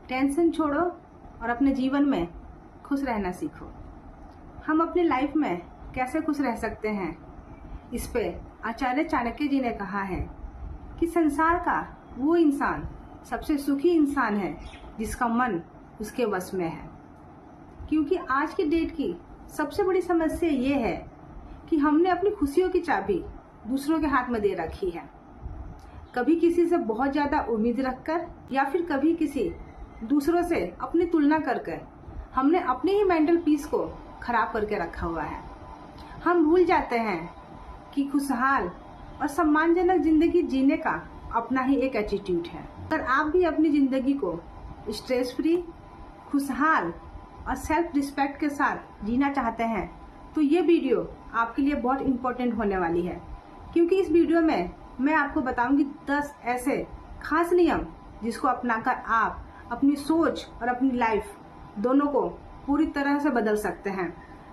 Tension छोड़ो और अपने जीवन में खुश रहना सीखो। हम अपनी लाइफ में कैसे खुश रह सकते हैं, इस पे आचार्य चाणक्य जी ने कहा है कि संसार का वो इंसान सबसे सुखी इंसान है जिसका मन उसके वश में है। क्योंकि आज की डेट की सबसे बड़ी समस्या ये है कि हमने अपनी खुशियों की चाबी दूसरों के हाथ में दे रखी है। कभी किसी से बहुत ज्यादा उम्मीद रखकर या फिर कभी किसी दूसरों से अपनी तुलना करके हमने अपने ही मेंटल पीस को खराब करके रखा हुआ है। हम भूल जाते हैं कि खुशहाल और सम्मानजनक जिंदगी जीने का अपना ही एक एटीट्यूड है। अगर आप भी अपनी जिंदगी को स्ट्रेस फ्री, खुशहाल और सेल्फ रिस्पेक्ट के साथ जीना चाहते हैं तो ये वीडियो आपके लिए बहुत इम्पोर्टेंट होने वाली है। क्योंकि इस वीडियो में मैं आपको बताऊंगी 10 ऐसे खास नियम जिसको अपनाकर आप अपनी सोच और अपनी लाइफ दोनों को पूरी तरह से बदल सकते हैं।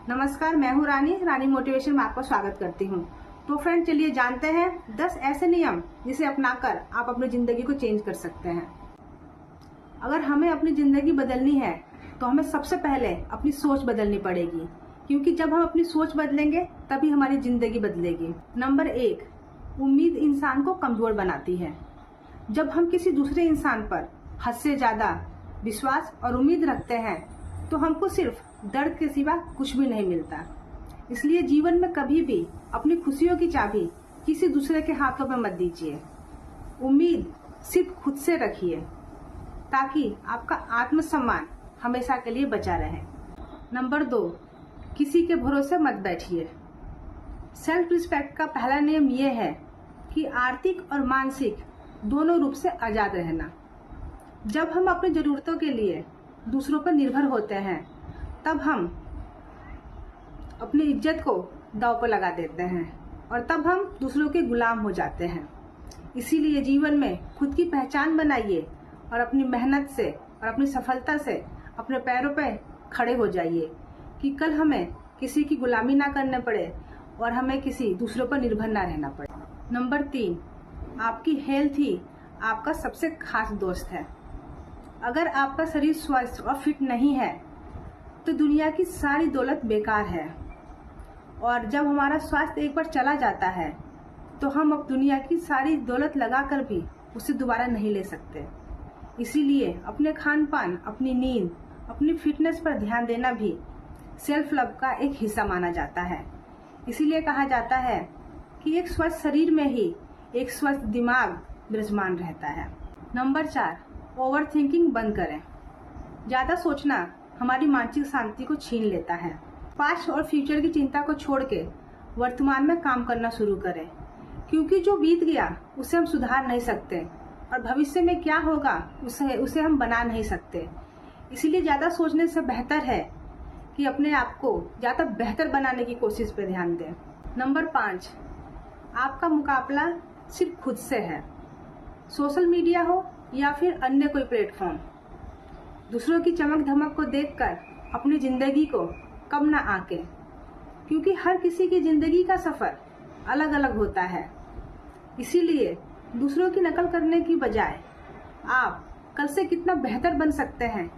नमस्कार, मैं हूँ रानी मोटिवेशन में आपका स्वागत करती हूँ। तो फ्रेंड, चलिए जानते हैं 10 ऐसे नियम जिसे अपनाकर आप अपनी जिंदगी को चेंज कर सकते हैं। अगर हमें अपनी जिंदगी बदलनी है तो हमें सबसे पहले अपनी सोच बदलनी पड़ेगी, क्योंकि जब हम अपनी सोच बदलेंगे तभी हमारी जिंदगी बदलेगी। नंबर 1, उम्मीद इंसान को कमजोर बनाती है। जब हम किसी दूसरे इंसान पर हद से ज्यादा विश्वास और उम्मीद रखते हैं तो हमको सिर्फ दर्द के सिवा कुछ भी नहीं मिलता। इसलिए जीवन में कभी भी अपनी खुशियों की चाबी किसी दूसरे के हाथों में मत दीजिए। उम्मीद सिर्फ खुद से रखिए ताकि आपका आत्मसम्मान हमेशा के लिए बचा रहे। नंबर 2, किसी के भरोसे मत बैठिए। सेल्फ रिस्पेक्ट का पहला नियम यह है कि आर्थिक और मानसिक दोनों रूप से आजाद रहना। जब हम अपनी जरूरतों के लिए दूसरों पर निर्भर होते हैं तब हम अपनी इज्जत को दांव पर लगा देते हैं और तब हम दूसरों के गुलाम हो जाते हैं। इसीलिए जीवन में खुद की पहचान बनाइए और अपनी मेहनत से और अपनी सफलता से अपने पैरों पर खड़े हो जाइए कि कल हमें किसी की गुलामी ना करने पड़े और हमें किसी दूसरों पर निर्भर ना रहना पड़े। नंबर 3, आपकी हेल्थ ही आपका सबसे खास दोस्त है। अगर आपका शरीर स्वस्थ और फिट नहीं है तो दुनिया की सारी दौलत बेकार है, और जब हमारा स्वास्थ्य एक बार चला जाता है तो हम अब दुनिया की सारी दौलत लगाकर भी उसे दोबारा नहीं ले सकते। इसीलिए अपने खान पान, अपनी नींद, अपनी फिटनेस पर ध्यान देना भी सेल्फ लव का एक हिस्सा माना जाता है। इसीलिए कहा जाता है कि एक स्वस्थ शरीर में ही एक स्वस्थ दिमाग विराजमान रहता है। नंबर 4, ओवर थिंकिंग बंद करें। ज्यादा सोचना हमारी मानसिक शांति को छीन लेता है। पास्ट और फ्यूचर की चिंता को छोड़ के वर्तमान में काम करना शुरू करें, क्योंकि जो बीत गया उसे हम सुधार नहीं सकते और भविष्य में क्या होगा उसे हम बना नहीं सकते। इसीलिए ज्यादा सोचने से बेहतर है कि अपने आप को ज्यादा बेहतर बनाने की कोशिश पे ध्यान दें। नंबर 5, आपका मुकाबला सिर्फ खुद से है। सोशल मीडिया हो या फिर अन्य कोई प्लेटफॉर्म, दूसरों की चमक धमक को देखकर अपनी जिंदगी को कम ना आके, क्योंकि हर किसी की जिंदगी का सफर अलग अलग होता है। इसीलिए दूसरों की नकल करने की बजाय आप कल से कितना बेहतर बन सकते हैं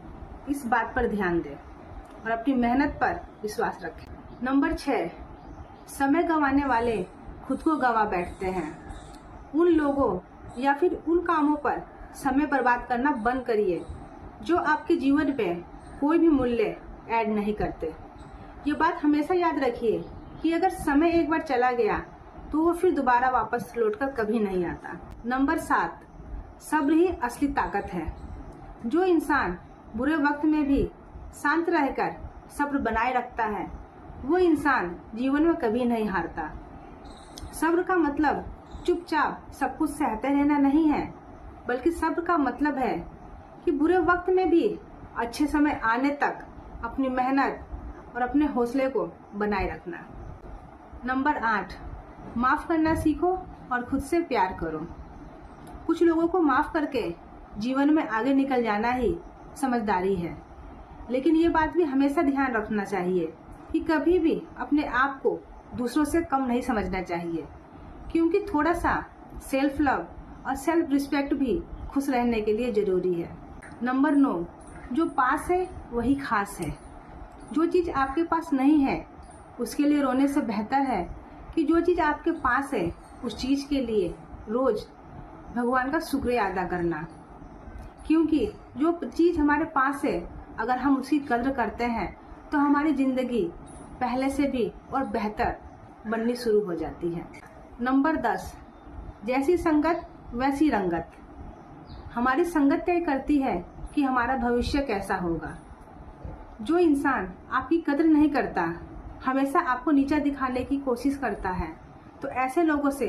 इस बात पर ध्यान दें और अपनी मेहनत पर विश्वास रखें। नंबर 6, समय गंवाने वाले खुद को गंवा बैठते हैं। उन लोगों या फिर उन कामों पर समय बर्बाद करना बंद करिए जो आपके जीवन पे कोई भी मूल्य ऐड नहीं करते। ये बात हमेशा याद रखिए कि अगर समय एक बार चला गया तो वो फिर दोबारा वापस लौटकर कभी नहीं आता। नंबर 7, सब्र ही असली ताकत है। जो इंसान बुरे वक्त में भी शांत रहकर सब्र बनाए रखता है वो इंसान जीवन में कभी नहीं हारता। सब्र का मतलब चुपचाप सब कुछ सहते रहना नहीं है, बल्कि सब्र का मतलब है कि बुरे वक्त में भी अच्छे समय आने तक अपनी मेहनत और अपने हौसले को बनाए रखना। नंबर 8, माफ करना सीखो और खुद से प्यार करो। कुछ लोगों को माफ करके जीवन में आगे निकल जाना ही समझदारी है, लेकिन ये बात भी हमेशा ध्यान रखना चाहिए कि कभी भी अपने आप को दूसरों से कम नहीं समझना चाहिए, क्योंकि थोड़ा सा सेल्फ लव और सेल्फ रिस्पेक्ट भी खुश रहने के लिए जरूरी है। नंबर 9, जो पास है वही खास है। जो चीज़ आपके पास नहीं है उसके लिए रोने से बेहतर है कि जो चीज़ आपके पास है उस चीज़ के लिए रोज़ भगवान का शुक्रिया अदा करना। क्योंकि जो चीज़ हमारे पास है अगर हम उसकी कद्र करते हैं तो हमारी ज़िंदगी पहले से भी और बेहतर बननी शुरू हो जाती है। नंबर 10, जैसी संगत वैसी रंगत। हमारी संगत तय करती है कि हमारा भविष्य कैसा होगा। जो इंसान आपकी कद्र नहीं करता, हमेशा आपको नीचा दिखाने की कोशिश करता है, तो ऐसे लोगों से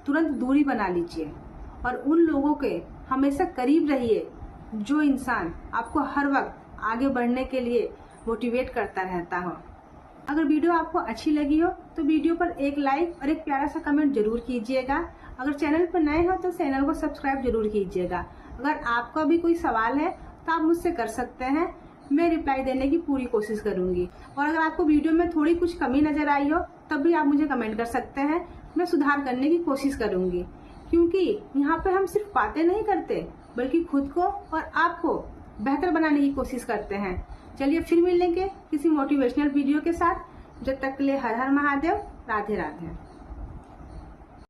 तुरंत दूरी बना लीजिए और उन लोगों के हमेशा करीब रहिए जो इंसान आपको हर वक्त आगे बढ़ने के लिए मोटिवेट करता रहता हो। अगर वीडियो आपको अच्छी लगी हो तो वीडियो पर एक लाइक और एक प्यारा सा कमेंट जरूर कीजिएगा। अगर चैनल पर नए हो तो चैनल को सब्सक्राइब जरूर कीजिएगा। अगर आपका भी कोई सवाल है तो आप मुझसे कर सकते हैं, मैं रिप्लाई देने की पूरी कोशिश करूंगी। और अगर आपको वीडियो में थोड़ी कुछ कमी नजर आई हो तब भी आप मुझे कमेंट कर सकते हैं, मैं सुधार करने की कोशिश करूंगी। क्योंकि यहाँ पे हम सिर्फ बातें नहीं करते बल्कि खुद को और आपको बेहतर बनाने की कोशिश करते हैं। चलिए फिर मिलेंगे किसी मोटिवेशनल वीडियो के साथ। जब तक के लिए हर हर महादेव, राधे राधे।